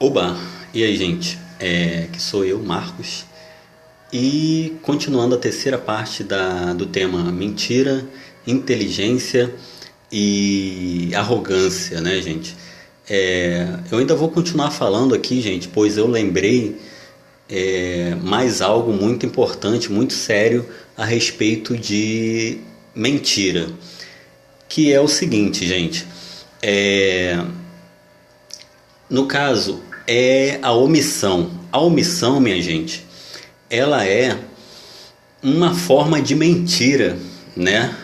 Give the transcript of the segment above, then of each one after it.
Oba! E aí, gente? Que sou eu, Marcos. E continuando a terceira parte do tema mentira, inteligência e arrogância, né, gente? Eu ainda vou continuar falando aqui, gente, pois eu lembrei mais algo muito importante, muito sério a respeito de mentira, que é o seguinte, gente. No caso, é a omissão. A omissão, minha gente, ela é uma forma de mentira, né?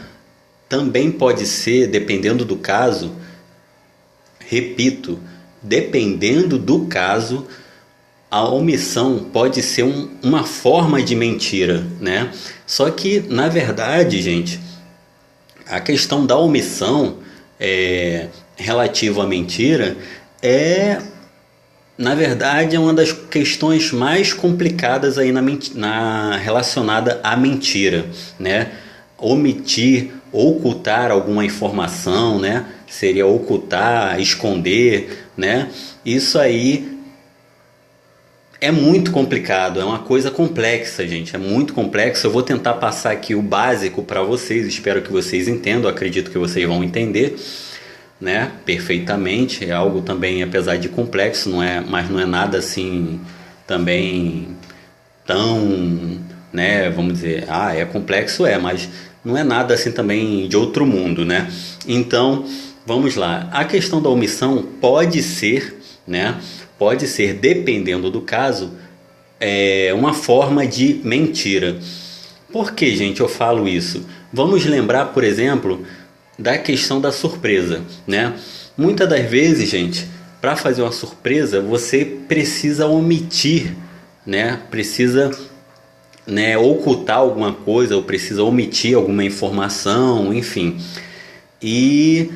Também pode ser, dependendo do caso, repito, dependendo do caso, a omissão pode ser uma forma de mentira, né? Só que, na verdade, gente, a questão da omissão relativa à mentira na verdade, é uma das questões mais complicadas aí relacionada à mentira, né? Omitir, ocultar alguma informação, né? Seria ocultar, esconder, né? Isso aí é muito complicado, é uma coisa complexa, gente, é muito complexo. Eu vou tentar passar aqui o básico para vocês, espero que vocês entendam, acredito que vocês vão entender, né, perfeitamente. É algo também, apesar de complexo, mas não é nada assim também tão, né, vamos dizer, é complexo, mas não é nada assim também de outro mundo, né? Então, vamos lá. A questão da omissão pode ser, né, pode ser, dependendo do caso, uma forma de mentira. Por que, gente, eu falo isso? Vamos lembrar, por exemplo, da questão da surpresa, né? Muitas das vezes, gente, para fazer uma surpresa, você precisa omitir, né? Precisa, né, ocultar alguma coisa, ou precisa omitir alguma informação, enfim. E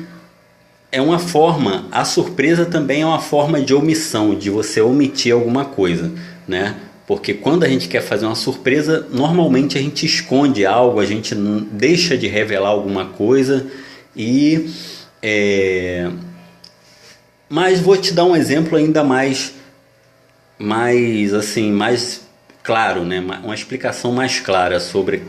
é uma forma, a surpresa também é uma forma de omissão, de você omitir alguma coisa, né? Porque quando a gente quer fazer uma surpresa, normalmente a gente esconde algo, a gente deixa de revelar alguma coisa. Mas vou te dar um exemplo ainda mais assim, mais claro, né? Uma explicação mais clara sobre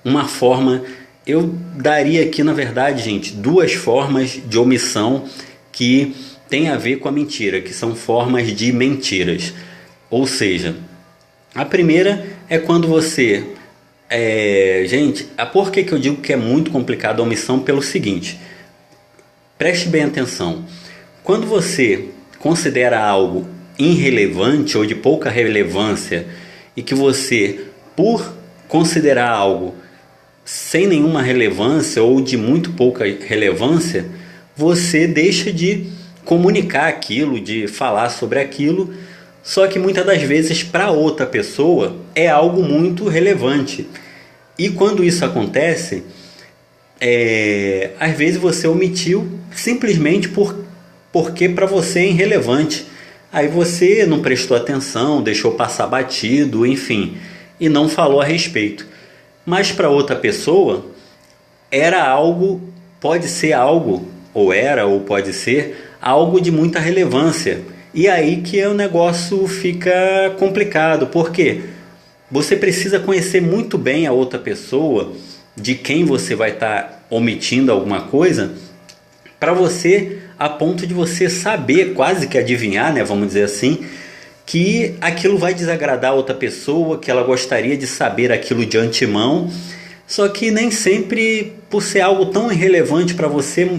uma forma. Eu daria aqui, na verdade, gente, duas formas de omissão que tem a ver com a mentira, que são formas de mentiras. Ou seja, a primeira é quando você... gente, por que eu digo que é muito complicado a omissão? Pelo seguinte, preste bem atenção. Quando você considera algo irrelevante ou de pouca relevância e que você, por considerar algo sem nenhuma relevância ou de muito pouca relevância, você deixa de comunicar aquilo, de falar sobre aquilo. Só que muitas das vezes para outra pessoa é algo muito relevante. E quando isso acontece, às vezes você omitiu simplesmente porque para você é irrelevante. Aí você não prestou atenção, deixou passar batido, enfim, e não falou a respeito. Mas para outra pessoa era algo, pode ser algo, ou era, ou pode ser algo de muita relevância. E aí que o negócio fica complicado, porque você precisa conhecer muito bem a outra pessoa, de quem você vai estar omitindo alguma coisa, para você, a ponto de você saber, quase que adivinhar, né, vamos dizer assim, que aquilo vai desagradar a outra pessoa, que ela gostaria de saber aquilo de antemão. Só que nem sempre, por ser algo tão irrelevante para você,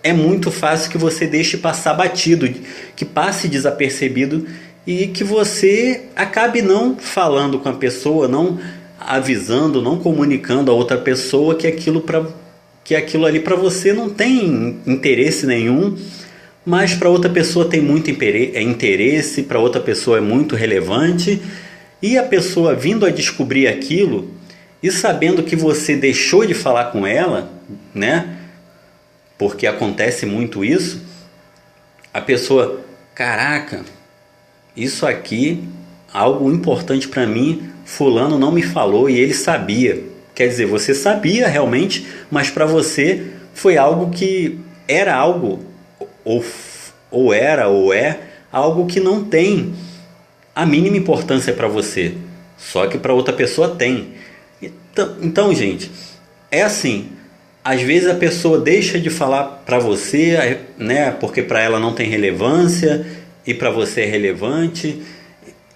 é muito fácil que você deixe passar batido, que passe desapercebido e que você acabe não falando com a pessoa, não avisando, não comunicando a outra pessoa que aquilo ali para você não tem interesse nenhum, mas para outra pessoa tem muito interesse, para outra pessoa é muito relevante. E a pessoa vindo a descobrir aquilo e sabendo que você deixou de falar com ela, né? Porque acontece muito isso, a pessoa, caraca, isso aqui, algo importante para mim, fulano não me falou e ele sabia. Quer dizer, você sabia realmente, mas para você foi algo que era algo, ou é algo que não tem a mínima importância para você, só que para outra pessoa tem. Então, gente, é assim, às vezes a pessoa deixa de falar para você, né, porque para ela não tem relevância e para você é relevante,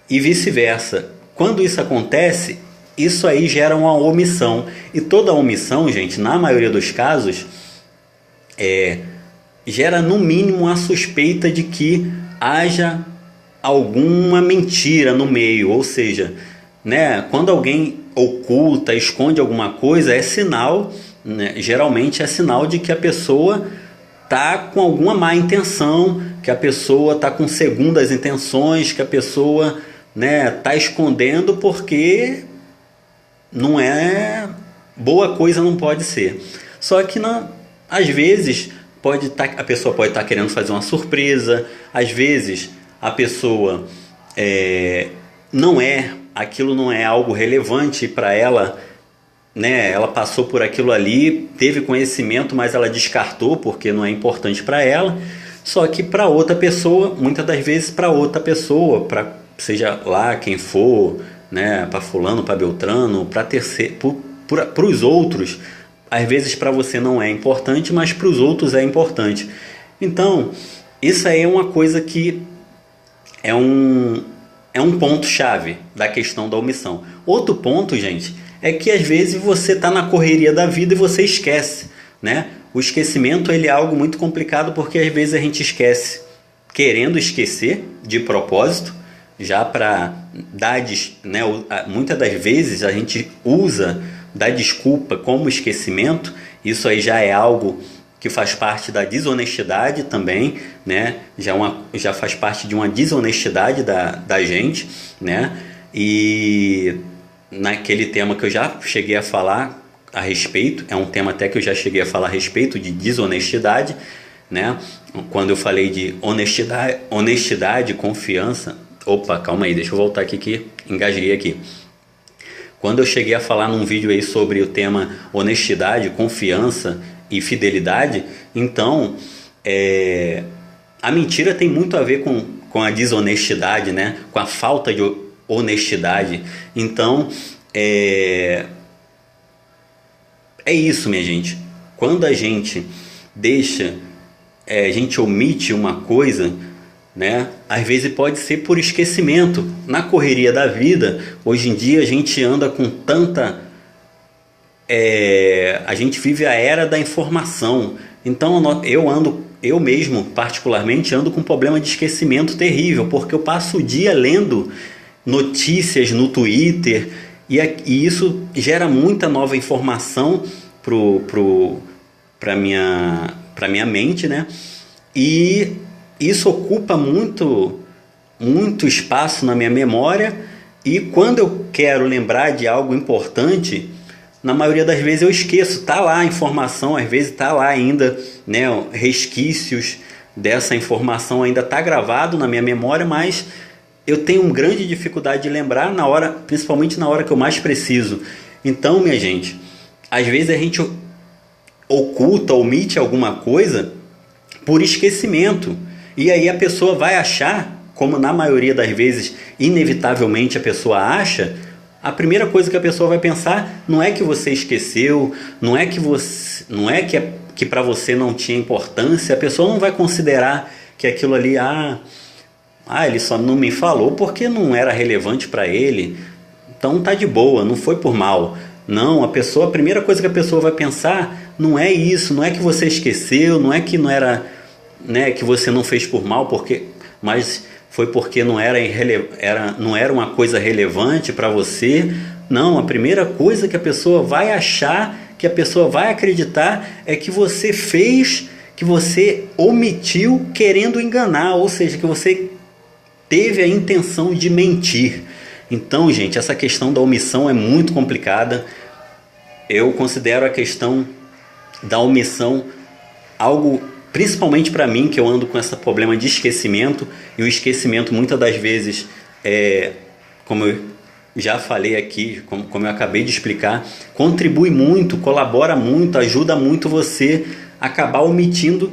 e vice-versa. Quando isso acontece, isso aí gera uma omissão. E toda omissão, gente, na maioria dos casos, gera no mínimo a suspeita de que haja alguma mentira no meio. Ou seja, né, quando alguém oculta, esconde alguma coisa, é sinal, né, geralmente é sinal de que a pessoa está com alguma má intenção, que a pessoa está com segundas intenções, que a pessoa, né, está escondendo porque não é boa coisa, não pode ser. Só que às vezes a pessoa pode estar querendo fazer uma surpresa, às vezes a pessoa aquilo não é algo relevante para ela, né? Ela passou por aquilo ali, teve conhecimento, mas ela descartou porque não é importante para ela. Só que para outra pessoa, muitas das vezes para outra pessoa, para seja lá quem for, né, para fulano, para beltrano, para terceiro, para os outros, às vezes para você não é importante, mas para os outros é importante. Então, isso aí é uma coisa que é um ponto-chave da questão da omissão. Outro ponto, gente, é que às vezes você está na correria da vida e você esquece, né? O esquecimento ele é algo muito complicado porque às vezes a gente esquece querendo esquecer de propósito, já para dar, né, muitas das vezes a gente usa da desculpa como esquecimento. Isso aí já é algo que faz parte da desonestidade também, né? Já faz parte de uma desonestidade da gente, né? E naquele tema que eu já cheguei a falar a respeito, é um tema até que eu já cheguei a falar a respeito de desonestidade, né? Quando eu falei de honestidade, confiança. Opa, calma aí, deixa eu voltar aqui que engasguei aqui. Quando eu cheguei a falar num vídeo aí sobre o tema honestidade, confiança e fidelidade, então a mentira tem muito a ver com a desonestidade, né? Com a falta de honestidade. Então é isso, minha gente. Quando a gente a gente omite uma coisa, né? Às vezes pode ser por esquecimento. Na correria da vida, hoje em dia a gente anda com tanta... a gente vive a era da informação. Então eu mesmo particularmente ando com um problema de esquecimento terrível, porque eu passo o dia lendo notícias no Twitter e isso gera muita nova informação para minha mente, né? E isso ocupa muito espaço na minha memória, e quando eu quero lembrar de algo importante, na maioria das vezes eu esqueço. Tá lá a informação, às vezes tá lá ainda, né, resquícios dessa informação ainda tá gravado na minha memória, mas eu tenho uma grande dificuldade de lembrar principalmente na hora que eu mais preciso. Então, minha gente, às vezes a gente omite alguma coisa por esquecimento. E aí a pessoa vai achar, como na maioria das vezes, inevitavelmente a pessoa acha, a primeira coisa que a pessoa vai pensar não é que você esqueceu, não é que para você não tinha importância. A pessoa não vai considerar que aquilo ali, ele só não me falou porque não era relevante para ele, então tá de boa, não foi por mal. Não, a primeira coisa que a pessoa vai pensar não é isso, não é que você esqueceu, não é que não era, né, que você não fez por mal, mas foi porque não era uma coisa relevante para você. Não, a primeira coisa que a pessoa vai achar, que a pessoa vai acreditar, é que você fez, que você omitiu querendo enganar, ou seja, que você teve a intenção de mentir. Então, gente, essa questão da omissão é muito complicada. Eu considero a questão da omissão algo, principalmente para mim, que eu ando com esse problema de esquecimento, e o esquecimento muitas das vezes, como eu já falei aqui, como eu acabei de explicar, contribui muito, colabora muito, ajuda muito você a acabar omitindo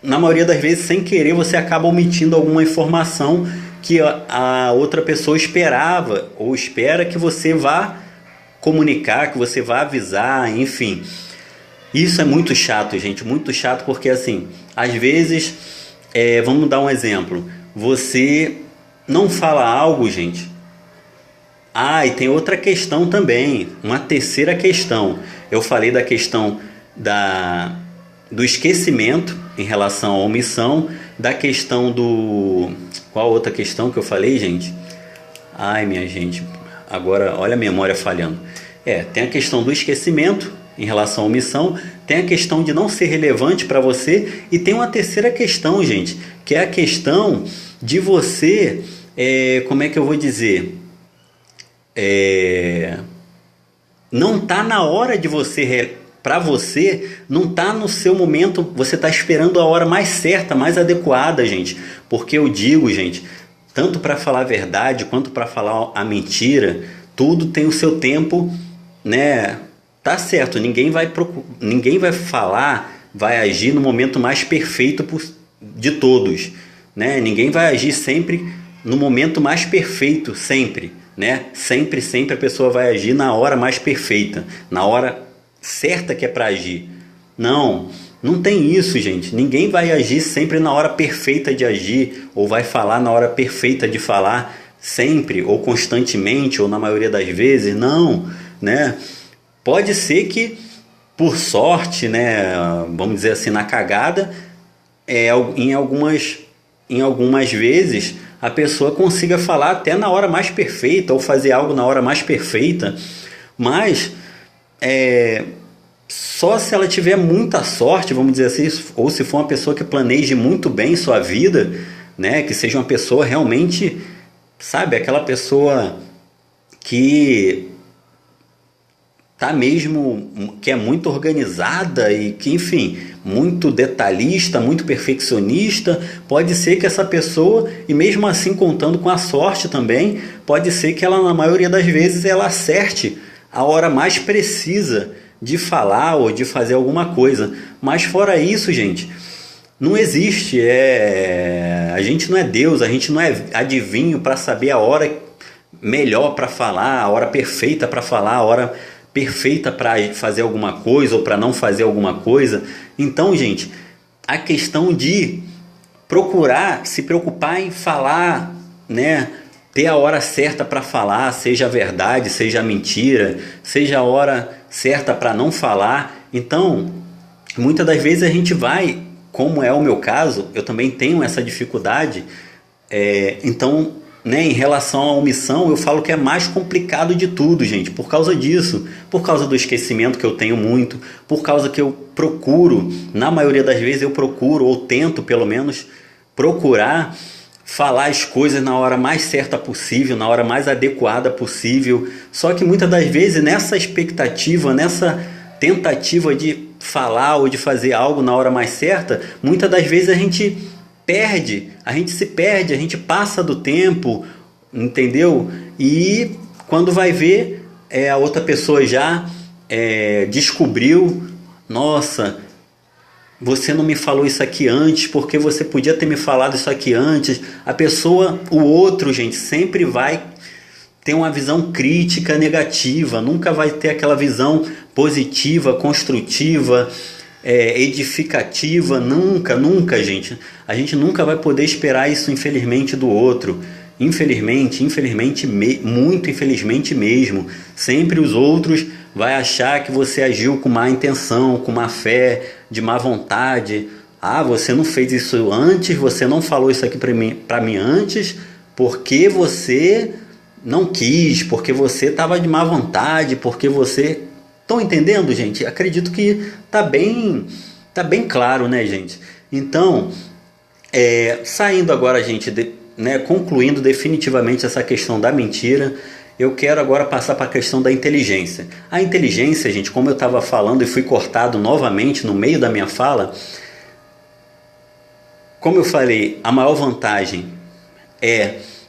na maioria das vezes, sem querer, você acaba omitindo alguma informação que a outra pessoa esperava ou espera que você vá comunicar, que você vá avisar, enfim. Isso é muito chato, gente, muito chato, porque assim, às vezes, vamos dar um exemplo, você não fala algo, gente. Ah, e tem outra questão também, uma terceira questão. Eu falei da questão do esquecimento em relação à omissão, da questão do... Qual outra questão que eu falei, gente? Ai, minha gente, agora olha a memória falhando. Tem a questão do esquecimento em relação à omissão, tem a questão de não ser relevante para você, e tem uma terceira questão, gente, que é a questão de você, como é que eu vou dizer? Não tá na hora de você, para você, não tá no seu momento, você tá esperando a hora mais certa, mais adequada, gente. Porque eu digo, gente, tanto para falar a verdade quanto para falar a mentira, tudo tem o seu tempo, né? Tá certo, ninguém vai falar, vai agir no momento mais perfeito de todos, né? Ninguém vai agir sempre no momento mais perfeito, sempre, né? Sempre a pessoa vai agir na hora mais perfeita, na hora certa que é para agir. Não tem isso, gente. Ninguém vai agir sempre na hora perfeita de agir, ou vai falar na hora perfeita de falar, sempre, ou constantemente, ou na maioria das vezes. Não, né? Pode ser que, por sorte, né, vamos dizer assim, na cagada, em algumas vezes a pessoa consiga falar até na hora mais perfeita, ou fazer algo na hora mais perfeita, mas só se ela tiver muita sorte, vamos dizer assim, ou se for uma pessoa que planeje muito bem sua vida, né, que seja uma pessoa realmente, sabe, aquela pessoa que tá mesmo, que é muito organizada e que, enfim, muito detalhista, muito perfeccionista. Pode ser que essa pessoa, e mesmo assim contando com a sorte também, pode ser que ela, na maioria das vezes, ela acerte a hora mais precisa de falar ou de fazer alguma coisa. Mas fora isso, gente, não existe, a gente não é Deus, a gente não é adivinho para saber a hora melhor para falar, a hora perfeita para falar, a hora perfeita para fazer alguma coisa ou para não fazer alguma coisa. Então, gente, a questão de se preocupar em falar, né? Ter a hora certa para falar, seja a verdade, seja a mentira, seja a hora certa para não falar. Então, muitas das vezes a gente vai, como é o meu caso, eu também tenho essa dificuldade, então, né, em relação à omissão, eu falo que é mais complicado de tudo, gente, por causa disso, por causa do esquecimento que eu tenho muito, por causa que eu procuro, na maioria das vezes eu procuro, ou tento pelo menos procurar falar as coisas na hora mais certa possível, na hora mais adequada possível. Só que muitas das vezes nessa expectativa, nessa tentativa de falar ou de fazer algo na hora mais certa, muitas das vezes a gente se perde, a gente passa do tempo, entendeu? E quando vai ver, a outra pessoa já descobriu, nossa, você não me falou isso aqui antes, porque você podia ter me falado isso aqui antes. A pessoa, o outro, gente, sempre vai ter uma visão crítica negativa, nunca vai ter aquela visão positiva, construtiva, edificativa, nunca, gente. A gente nunca vai poder esperar isso, infelizmente, do outro. Infelizmente, muito infelizmente mesmo. Sempre os outros vai achar que você agiu com má intenção, com má fé, de má vontade. Ah, você não fez isso antes, você não falou isso aqui para mim antes, porque você não quis, porque você estava de má vontade, porque você... Estão entendendo, gente? Acredito que tá bem claro, né, gente? Então, saindo agora, gente, né, concluindo definitivamente essa questão da mentira, eu quero agora passar para a questão da inteligência. A inteligência, gente, como eu estava falando e fui cortado novamente no meio da minha fala, como eu falei, a maior vantagem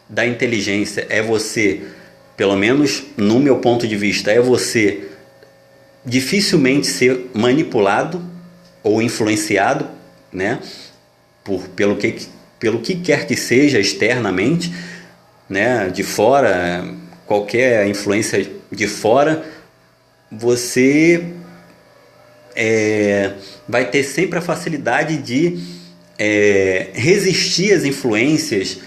da inteligência é você, pelo menos no meu ponto de vista, é você dificilmente ser manipulado ou influenciado, né? pelo que quer que seja externamente, né, de fora, qualquer influência de fora, você vai ter sempre a facilidade de resistir às influências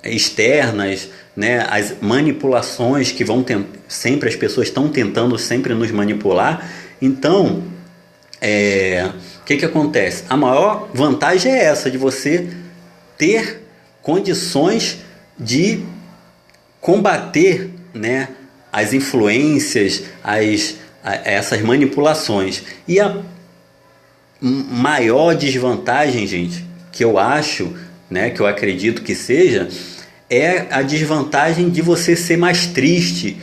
externas, né, as manipulações que vão sempre, as pessoas estão tentando sempre nos manipular. Então, o que acontece? A maior vantagem é essa, de você ter condições de combater, né, as influências, essas manipulações. E a maior desvantagem, gente, que eu acho, né, que eu acredito que seja, é a desvantagem de você ser mais triste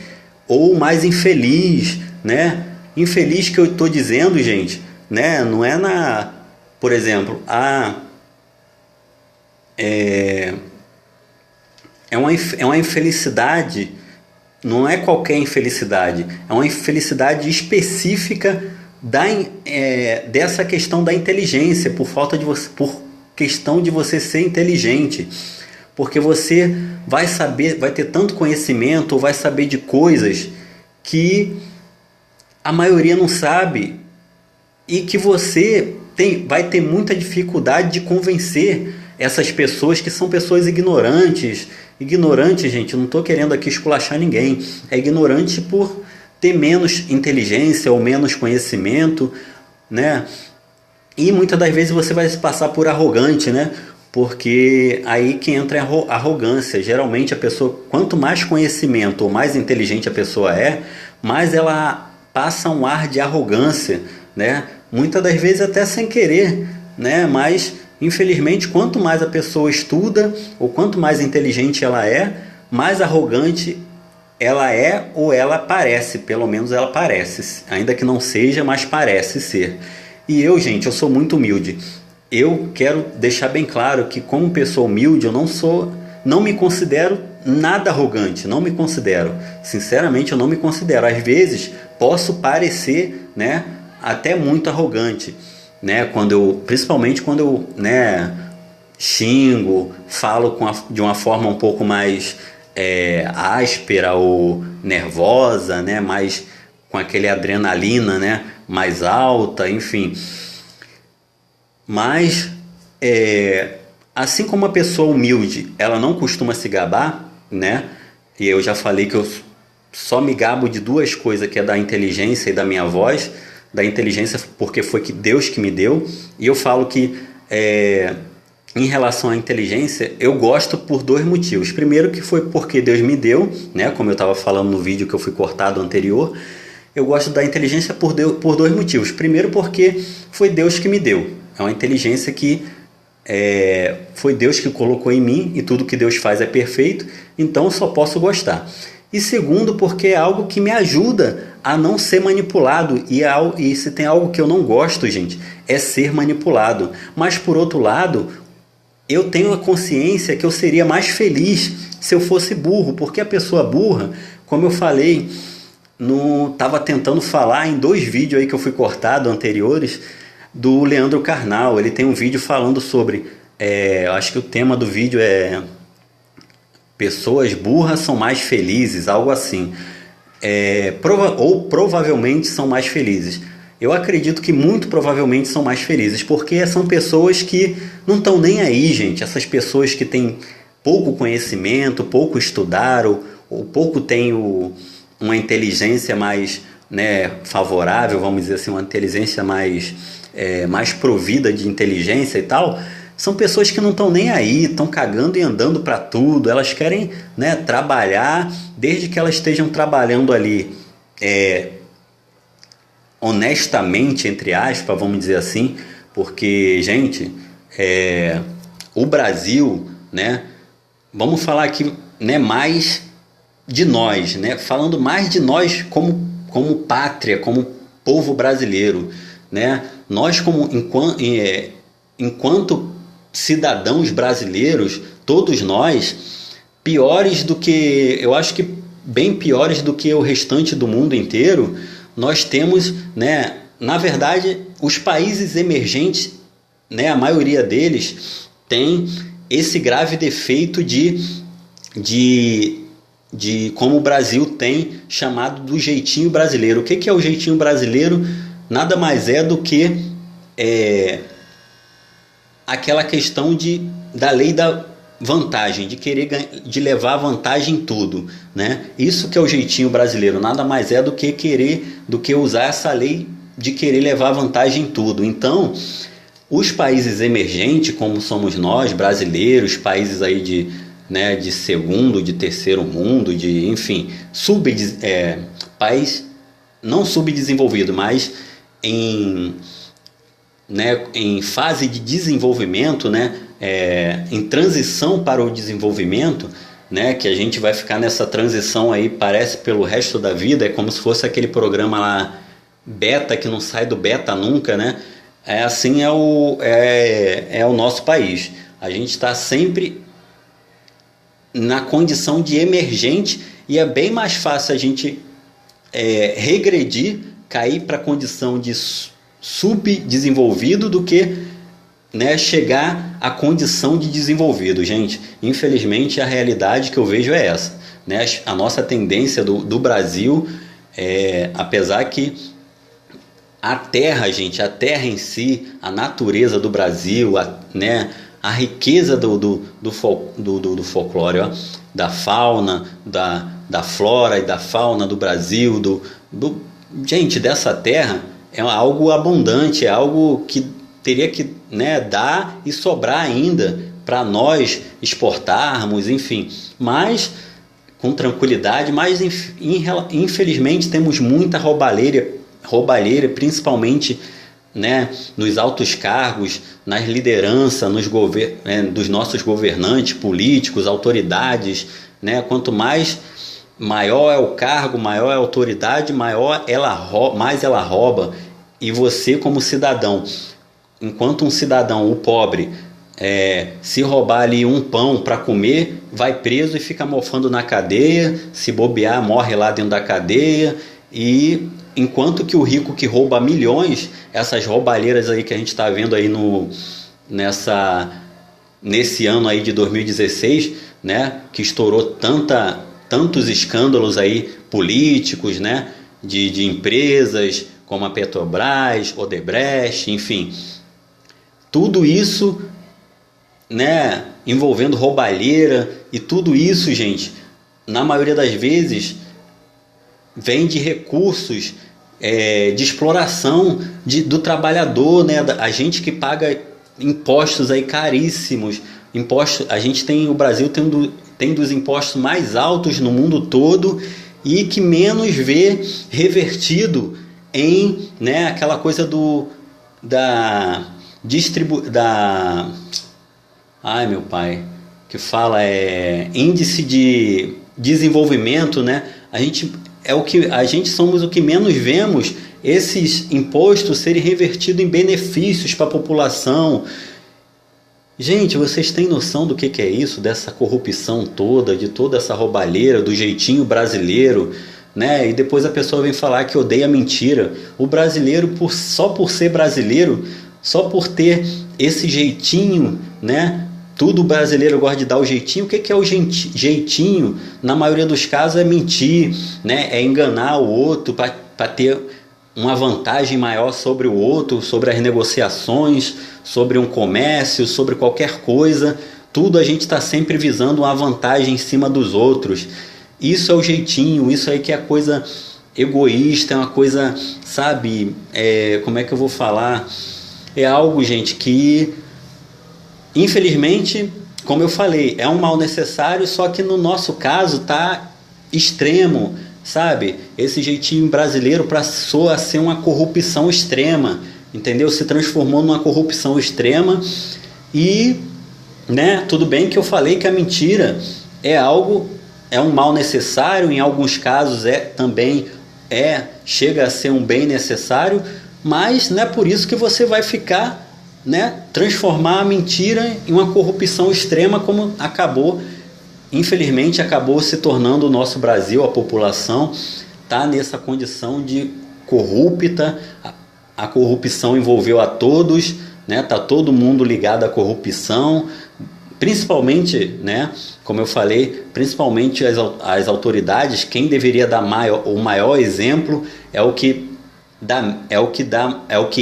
ou mais infeliz, né? Infeliz que eu estou dizendo, gente, né? Não é por exemplo, é uma infelicidade, não é qualquer infelicidade, é uma infelicidade específica dessa questão da inteligência, por questão de você ser inteligente, porque você vai ter tanto conhecimento, ou vai saber de coisas que a maioria não sabe, e que você vai ter muita dificuldade de convencer essas pessoas, que são pessoas ignorantes. Ignorante, gente, eu não estou querendo aqui esculachar ninguém, é ignorante por ter menos inteligência ou menos conhecimento, né? E muitas das vezes você vai se passar por arrogante, né? Porque aí que entra a arrogância. Geralmente a pessoa, quanto mais conhecimento ou mais inteligente a pessoa é, mais ela passa um ar de arrogância, né? Muitas das vezes até sem querer, né? Mas infelizmente, quanto mais a pessoa estuda ou quanto mais inteligente ela é, mais arrogante ela é, ou ela parece, pelo menos ela parece, ainda que não seja, mas parece ser. E eu, gente, eu sou muito humilde. Eu quero deixar bem claro que, como pessoa humilde, eu não me considero nada arrogante, não me considero. Sinceramente, eu não me considero. Às vezes, posso parecer, né, até muito arrogante, né, principalmente quando eu, né, xingo, falo de uma forma um pouco mais áspera ou nervosa, né, mais com aquele adrenalina, né, mais alta, enfim. Mas assim como a pessoa humilde, ela não costuma se gabar, né, e eu já falei que eu só me gabo de duas coisas, que é da inteligência e da minha voz. Da inteligência porque foi Deus que me deu, e eu falo que em relação à inteligência eu gosto por dois motivos. Primeiro, que foi porque Deus me deu, né, como eu estava falando no vídeo que eu fui cortado anterior. Eu gosto da inteligência por dois motivos. Primeiro, porque foi Deus que me deu, é uma inteligência que foi Deus que colocou em mim, e tudo que Deus faz é perfeito, então eu só posso gostar. E segundo, porque é algo que me ajuda a não ser manipulado. E se tem algo que eu não gosto, gente, é ser manipulado. Mas, por outro lado, eu tenho a consciência que eu seria mais feliz se eu fosse burro. Porque a pessoa burra, como eu falei, estava tentando falar em 2 vídeos aí que eu fui cortado anteriores, do Leandro Carnal. Ele tem um vídeo falando sobre... eu acho que o tema do vídeo é... pessoas burras são mais felizes, algo assim. Ou provavelmente são mais felizes. Eu acredito que muito provavelmente são mais felizes, porque são pessoas que não estão nem aí, gente. Essas pessoas que têm pouco conhecimento, pouco estudaram, ou pouco têm uma inteligência mais, né, favorável, vamos dizer assim, uma inteligência mais provida de inteligência e tal. São pessoas que não estão nem aí, estão cagando e andando para tudo. Elas querem, né, trabalhar, desde que elas estejam trabalhando ali honestamente, entre aspas, vamos dizer assim. Porque, gente, o Brasil, né, vamos falar aqui, né, mais de nós, né, falando mais de nós como pátria, como povo brasileiro, né, nós enquanto cidadãos brasileiros, todos nós, piores do que, eu acho que bem piores do que o restante do mundo inteiro. Nós temos, né, na verdade, os países emergentes, né, a maioria deles tem esse grave defeito de como o Brasil tem chamado do jeitinho brasileiro. O que é o jeitinho brasileiro? Nada mais é do que aquela questão da lei da vantagem, de levar vantagem em tudo, né? Isso que é o jeitinho brasileiro, nada mais é do que usar essa lei de querer levar vantagem em tudo. Então, os países emergentes, como somos nós, brasileiros, países aí de segundo, de terceiro mundo, enfim, país não subdesenvolvido, mas em fase de desenvolvimento, em transição para o desenvolvimento, que a gente vai ficar nessa transição aí, parece, pelo resto da vida. É como se fosse aquele programa lá, beta, que não sai do beta nunca, assim é o nosso país. A gente está sempre na condição de emergente, e é bem mais fácil a gente regredir, cair para a condição de subdesenvolvido do que chegar à condição de desenvolvido. Gente, infelizmente a realidade que eu vejo é essa, a nossa tendência do Brasil, apesar que a terra em si, a natureza do Brasil, a riqueza do folclore, da fauna, da flora e da fauna do Brasil, gente, dessa terra, é algo abundante, é algo que teria que dar e sobrar ainda para nós exportarmos, enfim, mas com tranquilidade. Mas infelizmente temos muita roubalheira, principalmente nos altos cargos, nas lideranças, dos nossos governantes políticos, autoridades, quanto maior é o cargo, maior é a autoridade, mais ela rouba. E você, como cidadão, enquanto um cidadão, o pobre, se roubar ali um pão para comer, vai preso e fica mofando na cadeia, se bobear, morre lá dentro da cadeia. E enquanto que o rico, que rouba milhões, essas roubalheiras aí que a gente está vendo aí nesse ano aí de 2016, que estourou tantos escândalos aí políticos, de empresas como a Petrobras, Odebrecht, enfim, tudo isso, envolvendo roubalheira. E tudo isso, gente, na maioria das vezes vem de recursos de exploração do trabalhador, a gente que paga impostos aí caríssimos. O Brasil tem dos impostos mais altos no mundo todo, e que menos vê revertido em aquela coisa meu pai, que fala índice de desenvolvimento, a gente somos o que menos vemos esses impostos serem revertidos em benefícios para a população. Gente, vocês têm noção do que é isso, dessa corrupção toda, de toda essa roubalheira, do jeitinho brasileiro, E depois a pessoa vem falar que odeia mentira. O brasileiro, só por ser brasileiro, só por ter esse jeitinho, Tudo brasileiro gosta de dar o jeitinho. O que é o jeitinho? Na maioria dos casos é mentir, É enganar o outro para ter uma vantagem maior sobre o outro, sobre as negociações, sobre um comércio, sobre qualquer coisa. Tudo a gente está sempre visando uma vantagem em cima dos outros. Isso é o jeitinho, isso aí que é a coisa egoísta, é uma coisa, sabe, como é que eu vou falar? É algo, gente, que infelizmente, como eu falei, é um mal necessário, só que no nosso caso tá extremo, sabe? Esse jeitinho brasileiro passou a ser uma corrupção extrema, entendeu? Se transformou numa corrupção extrema. E, tudo bem que eu falei que a mentira é um mal necessário, em alguns casos também chega a ser um bem necessário, mas não é por isso que você vai ficar, transformar a mentira em uma corrupção extrema, como infelizmente acabou se tornando o nosso Brasil. A população está nessa condição de corrupta, a corrupção envolveu a todos, né? Tá todo mundo ligado à corrupção, principalmente, né? Como eu falei, principalmente as autoridades. Quem deveria dar o maior exemplo é o que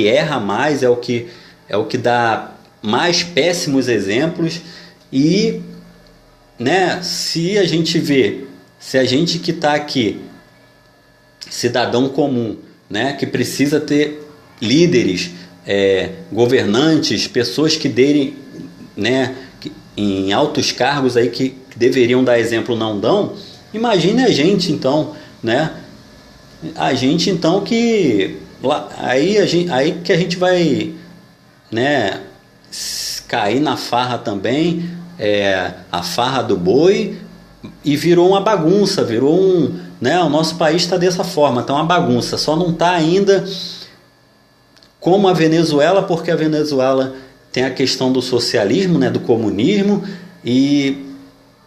erra mais, é o que dá mais péssimos exemplos. E, né, se a gente que está aqui, cidadão comum, né, que precisa ter líderes, governantes, pessoas que derem, né, em altos cargos aí que deveriam dar exemplo, não dão. Imagine a gente então, né? A gente então aí que a gente vai, né, cair na farra também, a farra do boi, e virou uma bagunça, né, o nosso país está dessa forma, está uma bagunça, só não está ainda como a Venezuela, porque a Venezuela tem a questão do socialismo, né, do comunismo, e,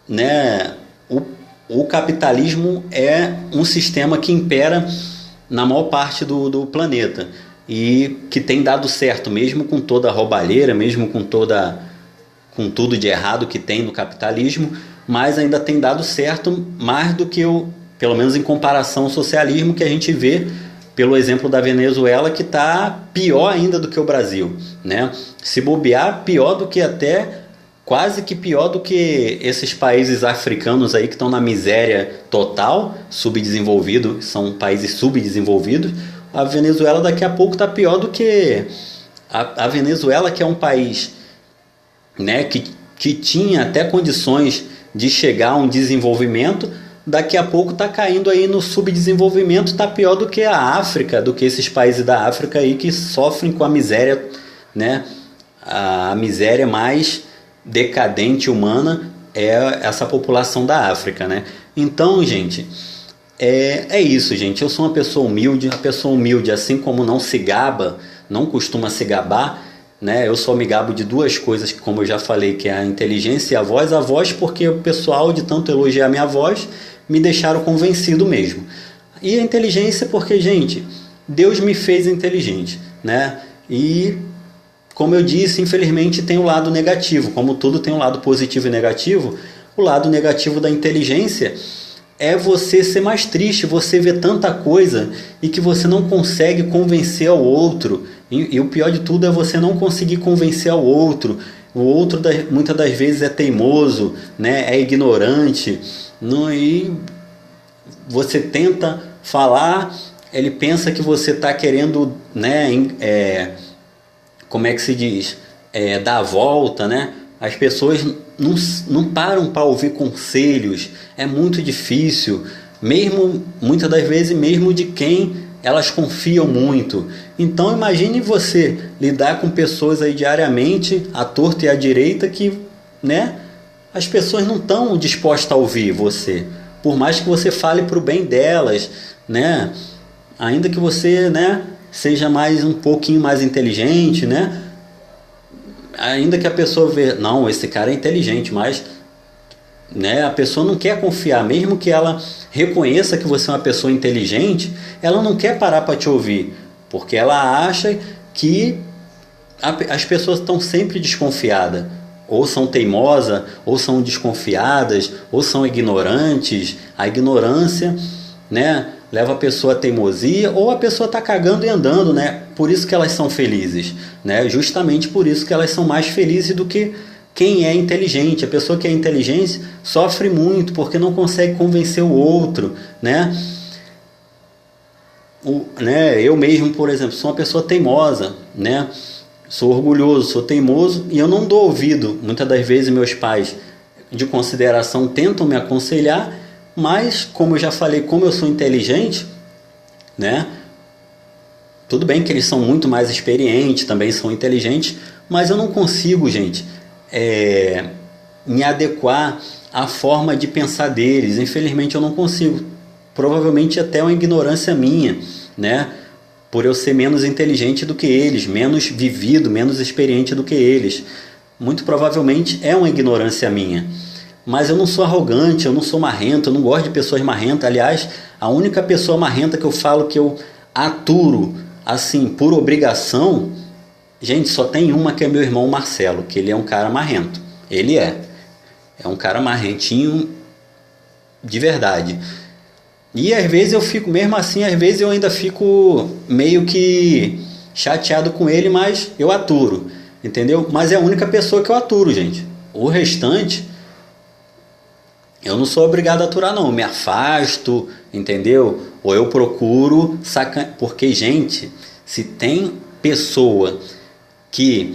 né, o capitalismo é um sistema que impera na maior parte do planeta e que tem dado certo, mesmo com toda a roubalheira, mesmo com tudo de errado que tem no capitalismo, mas ainda tem dado certo mais do que pelo menos em comparação ao socialismo, que a gente vê pelo exemplo da Venezuela, que está pior ainda do que o Brasil, né? Se bobear, quase que pior do que esses países africanos aí que estão na miséria total, são países subdesenvolvidos. A Venezuela daqui a pouco está pior do que a Venezuela, que é um país, né, que tinha até condições de chegar a um desenvolvimento, daqui a pouco está caindo aí no subdesenvolvimento, está pior do que a África, do que esses países da África aí que sofrem com a miséria, né? A miséria mais decadente humana é essa população da África, né? Então, gente, é isso, gente. Eu sou uma pessoa humilde, assim como não se gaba, não costuma se gabar, né? Eu só me gabo de duas coisas, como eu já falei, que é a inteligência e a voz. A voz porque o pessoal, de tanto elogiar a minha voz, me deixaram convencido mesmo. E a inteligência porque, gente, Deus me fez inteligente, né? E, como eu disse, infelizmente tem o lado negativo. Como tudo tem um lado positivo e negativo, o lado negativo da inteligência é você ser mais triste, você ver tanta coisa e que você não consegue convencer ao outro. E o pior de tudo é você não conseguir convencer ao outro. O outro muitas das vezes é teimoso, né? É ignorante. E você tenta falar, ele pensa que você está querendo, né, como é que se diz? Dar a volta, né? As pessoas não param para ouvir conselhos, é muito difícil, muitas das vezes mesmo de quem elas confiam muito. Então imagine você lidar com pessoas aí diariamente, à torta e à direita, que, né, as pessoas não estão dispostas a ouvir você, por mais que você fale para o bem delas, né? Ainda que você, né, seja um pouquinho mais inteligente, né? Ainda que a pessoa veja, não, esse cara é inteligente, mas, né, a pessoa não quer confiar, mesmo que ela reconheça que você é uma pessoa inteligente, ela não quer parar para te ouvir, porque ela acha que as pessoas estão sempre desconfiadas, ou são teimosas, ou são desconfiadas, ou são ignorantes. A ignorância, né, leva a pessoa à teimosia, ou a pessoa está cagando e andando, né? Por isso que elas são felizes, né? Justamente por isso que elas são mais felizes do que quem é inteligente. A pessoa que é inteligente sofre muito porque não consegue convencer o outro, né? Eu mesmo, por exemplo, sou uma pessoa teimosa, né? Sou orgulhoso, sou teimoso e eu não dou ouvido. Muitas das vezes meus pais, de consideração, tentam me aconselhar, mas, como eu já falei, como eu sou inteligente, né? Tudo bem que eles são muito mais experientes, também são inteligentes, mas eu não consigo, gente, me adequar à forma de pensar deles. Infelizmente eu não consigo. Provavelmente até uma ignorância minha, né? Por eu ser menos inteligente do que eles, menos vivido, menos experiente do que eles. Muito provavelmente é uma ignorância minha. Mas eu não sou arrogante, eu não sou marrento, eu não gosto de pessoas marrentas. Aliás, a única pessoa marrenta que eu falo que eu aturo, assim, por obrigação, Gente, só tem uma que é meu irmão Marcelo, que ele é um cara marrento. Ele é um cara marrentinho de verdade. E às vezes eu fico, mesmo assim, às vezes eu ainda fico meio que chateado com ele, mas eu aturo, entendeu? Mas é a única pessoa que eu aturo, gente. O restante, eu não sou obrigado a aturar, não. Eu me afasto, entendeu? Ou eu procuro sacan... Porque, gente, se tem pessoa que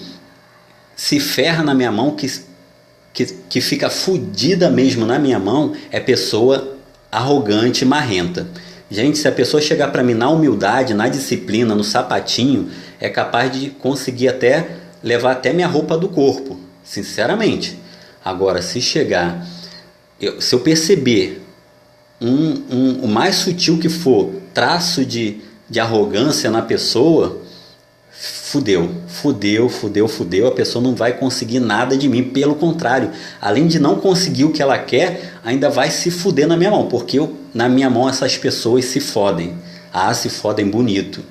se ferra na minha mão, que fica fodida mesmo na minha mão, é pessoa arrogante e marrenta. Gente, se a pessoa chegar para mim na humildade, na disciplina, no sapatinho, é capaz de conseguir até levar até minha roupa do corpo, sinceramente. Agora, se chegar, se eu perceber o mais sutil que for, traço de arrogância na pessoa, fudeu, a pessoa não vai conseguir nada de mim, pelo contrário, além de não conseguir o que ela quer, ainda vai se fuder na minha mão, porque na minha mão essas pessoas se fodem, se fodem bonito,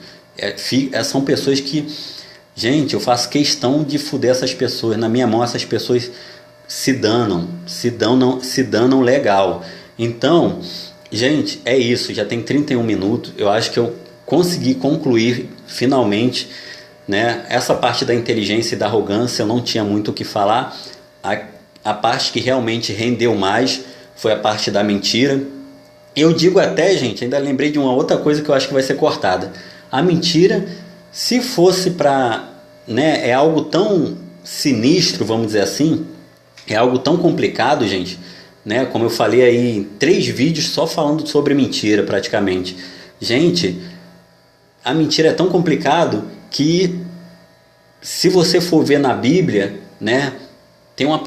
são pessoas que, gente, eu faço questão de fuder essas pessoas, na minha mão essas pessoas se danam legal. Então, gente, é isso, já tem 31 minutos, eu acho que eu consegui concluir finalmente, né? Essa parte da inteligência e da arrogância eu não tinha muito o que falar. A parte que realmente rendeu mais foi a parte da mentira. Eu digo até, gente, ainda lembrei de uma outra coisa que eu acho que vai ser cortada. A mentira, se fosse para, né, é algo tão sinistro, vamos dizer assim, é algo tão complicado, gente, né? Como eu falei aí em 3 vídeos só falando sobre mentira praticamente. Gente, a mentira é tão complicado que, se você for ver na Bíblia, né, tem uma